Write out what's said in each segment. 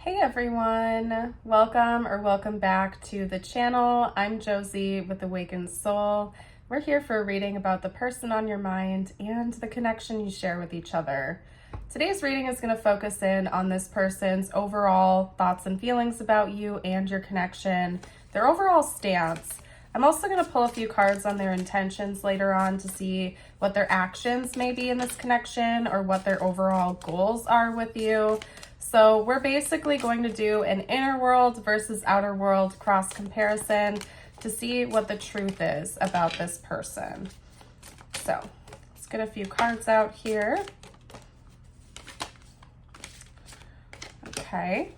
Hey everyone, welcome back to the channel. I'm Josie with Awakened Soul. We're here for a reading about the person on your mind and the connection you share with each other. Today's reading is going to focus in on this person's overall thoughts and feelings about you and your connection, their overall stance. I'm also going to pull a few cards on their intentions later on to see what their actions may be in this connection or what their overall goals are with you. So we're basically going to do an inner world versus outer world cross comparison to see what the truth is about this person. So let's get a few cards out here. Okay.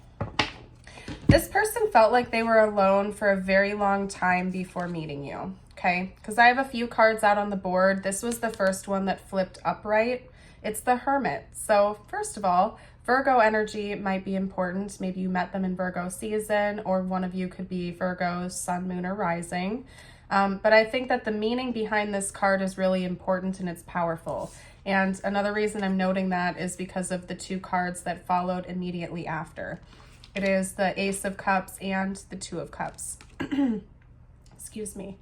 This person felt like they were alone for a very long time before meeting you. Okay, because I have a few cards out on the board. This was the first one that flipped upright. It's the Hermit. So first of all, Virgo energy might be important. Maybe you met them in Virgo season, or one of you could be Virgo's sun, moon, or rising. But I think that the meaning behind this card is really important and it's powerful. And another reason I'm noting that is because of the two cards that followed immediately after. It is the Ace of Cups and the Two of Cups. Excuse me.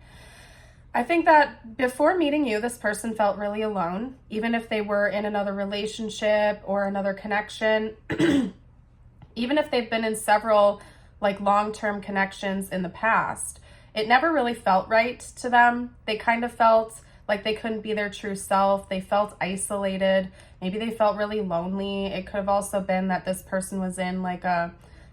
I think that before meeting you, this person felt really alone, even if they were in another relationship or another connection, even if they've been in several long-term connections in the past. It never really felt right to them. They kind of felt like they couldn't be their true self. They felt isolated. Maybe they felt really lonely. It could have also been that this person was in a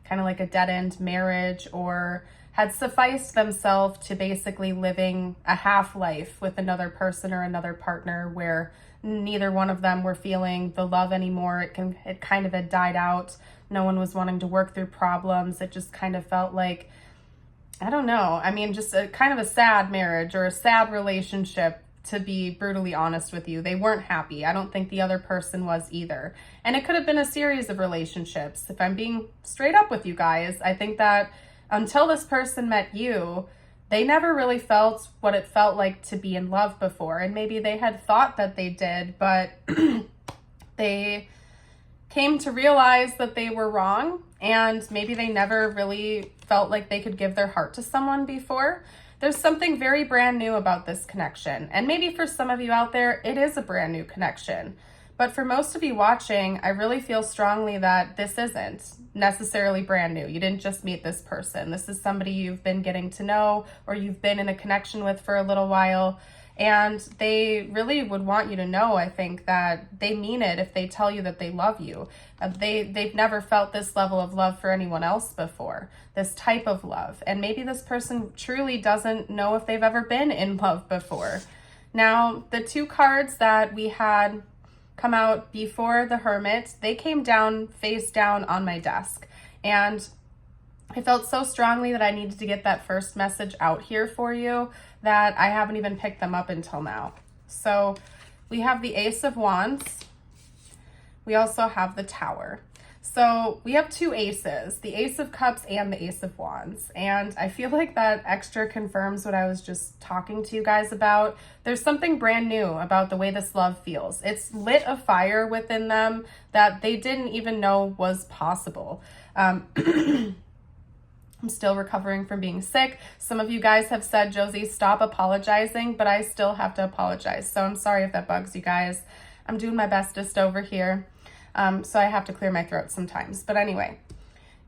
dead-end marriage or had sufficed themselves to basically living a half-life with another person or another partner where neither one of them were feeling the love anymore. It kind of had died out. No one was wanting to work through problems. It just kind of felt like, I don't know. I mean, just a kind of a sad marriage or a sad relationship, to be brutally honest with you. They weren't happy. I don't think the other person was either. And it could have been a series of relationships. If I'm being straight up with you guys, I think that until this person met you, they never really felt what it felt like to be in love before. And maybe they had thought that they did, but they came to realize that they were wrong. And maybe they never really felt like they could give their heart to someone before. There's something very brand new about this connection. And maybe for some of you out there, it is a brand new connection. But for most of you watching, I really feel strongly that this isn't necessarily brand new. You didn't just meet this person. This is somebody you've been getting to know or you've been in a connection with for a little while. And they really would want you to know, I think, that they mean it if they tell you that they love you. They've never felt this level of love for anyone else before, this type of love. And maybe this person truly doesn't know if they've ever been in love before. Now, the two cards that we had come out before the Hermit, they came down face down on my desk. And I felt so strongly that I needed to get that first message out here for you that I haven't even picked them up until now. So we have the Ace of Wands. We also have the Tower. So we have two aces, the Ace of Cups and the Ace of Wands. And I feel like that extra confirms what I was just talking to you guys about. There's something brand new about the way this love feels. It's lit a fire within them that they didn't even know was possible. I'm still recovering from being sick. Some of you guys have said, Josie, stop apologizing, but I still have to apologize. So I'm sorry if that bugs you guys. I'm doing my bestest over here. So I have to clear my throat sometimes. But anyway,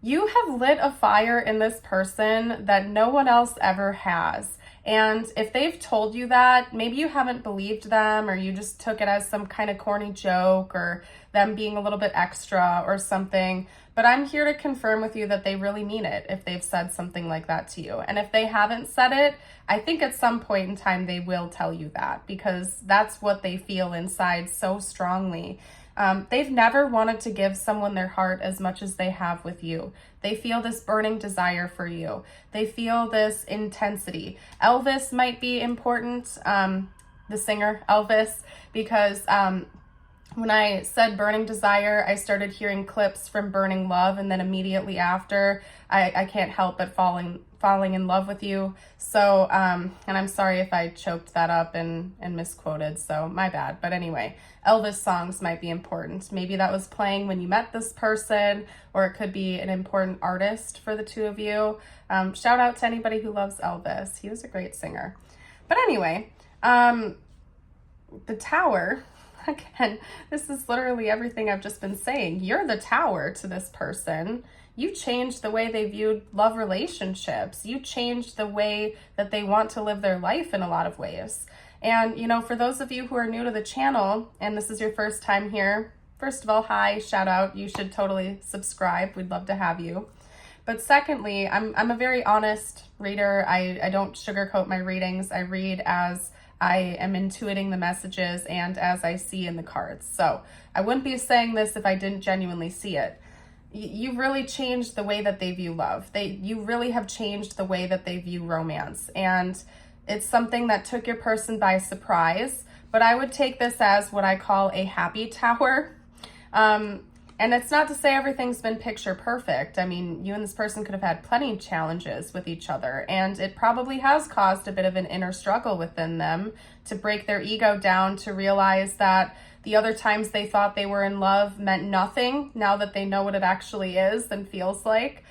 you have lit a fire in this person that no one else ever has. And if they've told you that, maybe you haven't believed them or you just took it as some kind of corny joke or them being a little bit extra or something. But I'm here to confirm with you that they really mean it if they've said something like that to you. And if they haven't said it, I think at some point in time they will tell you that because that's what they feel inside so strongly. They've never wanted to give someone their heart as much as they have with you. They feel this burning desire for you. They feel this intensity. Elvis might be important, the singer Elvis, because When I said burning desire, I started hearing clips from burning love, and then immediately after, I can't help but falling in love with you. So, and I'm sorry if I choked that up and misquoted, so my bad. But anyway, Elvis songs might be important. Maybe that was playing when you met this person, or it could be an important artist for the two of you. Shout out to anybody who loves Elvis. He was a great singer. But anyway, the Tower, again, this is literally everything I've just been saying. You're the Tower to this person. You changed the way they viewed love relationships. You changed the way that they want to live their life in a lot of ways. And, you know, for those of you who are new to the channel and this is your first time here, first of all, hi, shout out. You should totally subscribe. We'd love to have you. But secondly, I'm a very honest reader. I don't sugarcoat my readings. I read as I am intuiting the messages and as I see in the cards. So I wouldn't be saying this if I didn't genuinely see it. You really changed the way that they view love. You really have changed the way that they view romance. And it's something that took your person by surprise. But I would take this as what I call a happy tower. And it's not to say everything's been picture perfect. I mean, you and this person could have had plenty of challenges with each other, and it probably has caused a bit of an inner struggle within them to break their ego down, to realize that the other times they thought they were in love meant nothing now that they know what it actually is and feels like.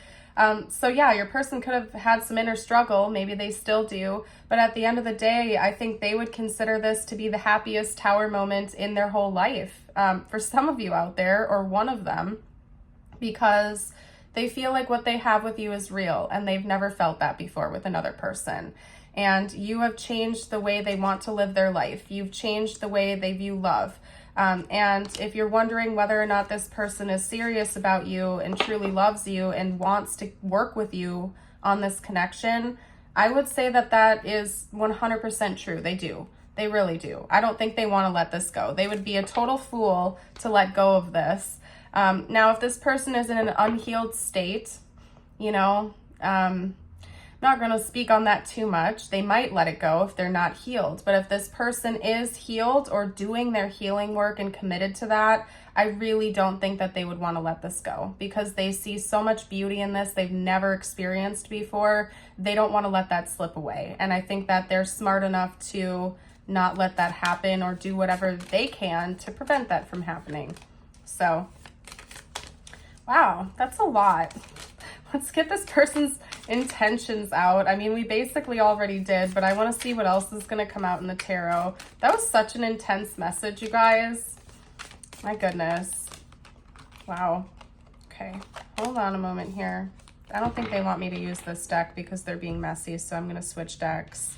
So yeah, your person could have had some inner struggle. Maybe they still do. But at the end of the day, I think they would consider this to be the happiest tower moment in their whole life. For some of you out there, or one of them, because they feel like what they have with you is real and they've never felt that before with another person. And you have changed the way they want to live their life. You've changed the way they view love. And if you're wondering whether or not this person is serious about you and truly loves you and wants to work with you on this connection, I would say that that is 100% true. They do. They really do. I don't think they want to let this go. They would be a total fool to let go of this. Now, if this person is in an unhealed state, you know, not going to speak on that too much. They might let it go if they're not healed. But if this person is healed or doing their healing work and committed to that, I really don't think that they would want to let this go, because they see so much beauty in this they've never experienced before. They don't want to let that slip away. And I think that they're smart enough to not let that happen, or do whatever they can to prevent that from happening. So, wow, that's a lot. Let's get this person's intentions out. I mean, we basically already did, but I want to see what else is going to come out in the tarot. That was such an intense message, you guys. My goodness. Wow. Okay, hold on a moment here. I don't think they want me to use this deck because they're being messy, so I'm going to switch decks.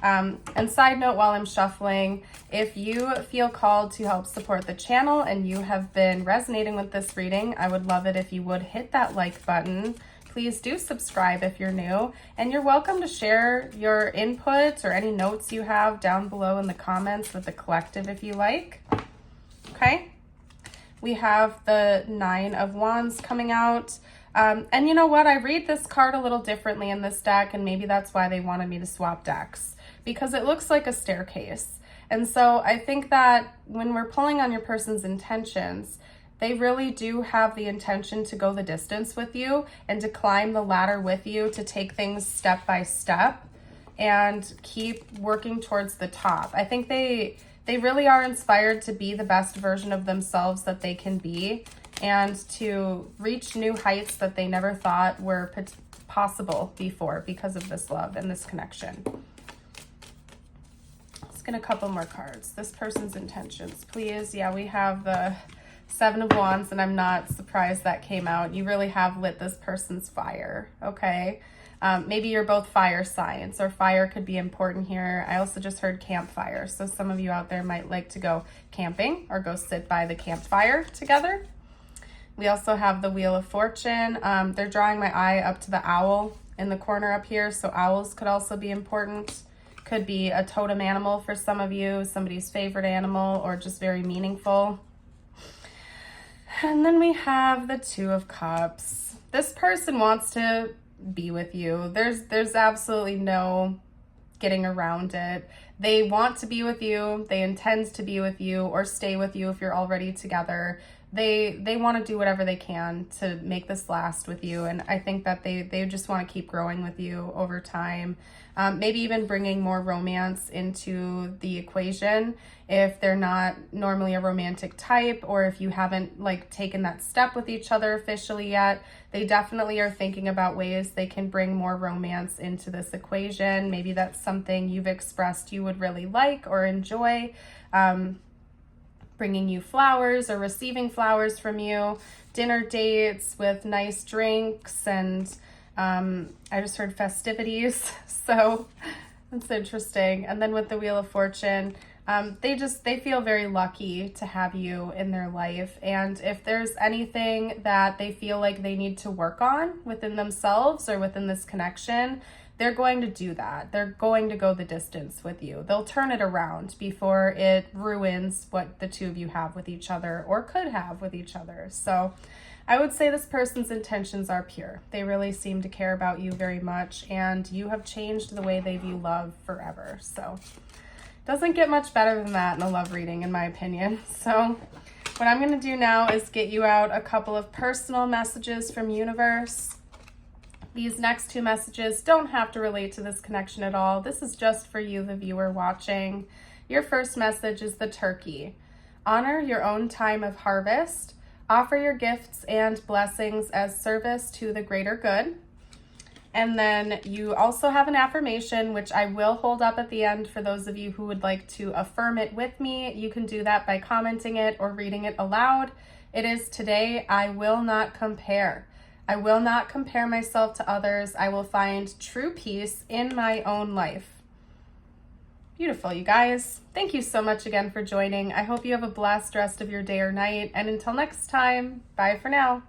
And side note, while I'm shuffling, if you feel called to help support the channel and you have been resonating with this reading, I would love it if you would hit that like button. Please do subscribe if you're new, and you're welcome to share your input or any notes you have down below in the comments with the collective if you like. Okay, we have the Nine of Wands coming out. And you know what? I read this card a little differently in this deck, and maybe that's why they wanted me to swap decks, because it looks like a staircase. And so I think that when we're pulling on your person's intentions, they really do have the intention to go the distance with you and to climb the ladder with you, to take things step by step and keep working towards the top. I think they really are inspired to be the best version of themselves that they can be, and to reach new heights that they never thought were possible before because of this love and this connection. Let's get a couple more cards. This person's intentions, please. Yeah, we have the Seven of Wands, and I'm not surprised that came out. You really have lit this person's fire, okay? Maybe you're both fire signs, or fire could be important here. I also just heard campfire, so some of you out there might like to go camping or go sit by the campfire together. We also have the Wheel of Fortune. They're drawing my eye up to the owl in the corner up here, so owls could also be important. Could be a totem animal for some of you, somebody's favorite animal, or just very meaningful. And then we have the Two of Cups. This person wants to be with you. There's absolutely no getting around it. They want to be with you. They intend to be with you or stay with you if you're already together. They want to do whatever they can to make this last with you. And I think that they just want to keep growing with you over time. Maybe even bringing more romance into the equation if they're not normally a romantic type, or if you haven't like taken that step with each other officially yet. They definitely are thinking about ways they can bring more romance into this equation. Maybe that's something you've expressed you would really like or enjoy. Bringing you flowers or receiving flowers from you, dinner dates with nice drinks, and I just heard festivities, so that's interesting. And then with the Wheel of Fortune, they feel very lucky to have you in their life. And if there's anything that they feel like they need to work on within themselves or within this connection, they're going to do that. They're going to go the distance with you. They'll turn it around before it ruins what the two of you have with each other or could have with each other. So I would say this person's intentions are pure. They really seem to care about you very much, and you have changed the way they view love forever. So doesn't get much better than that in a love reading, in my opinion. So what I'm going to do now is get you out a couple of personal messages from universe. These next two messages don't have to relate to this connection at all. This is just for you, the viewer watching. Your first message is the turkey. Honor your own time of harvest. Offer your gifts and blessings as service to the greater good. And then you also have an affirmation, which I will hold up at the end for those of you who would like to affirm it with me. You can do that by commenting it or reading it aloud. It is, today, I will not compare. I will not compare myself to others. I will find true peace in my own life. Beautiful, you guys. Thank you so much again for joining. I hope you have a blessed rest of your day or night. And until next time, bye for now.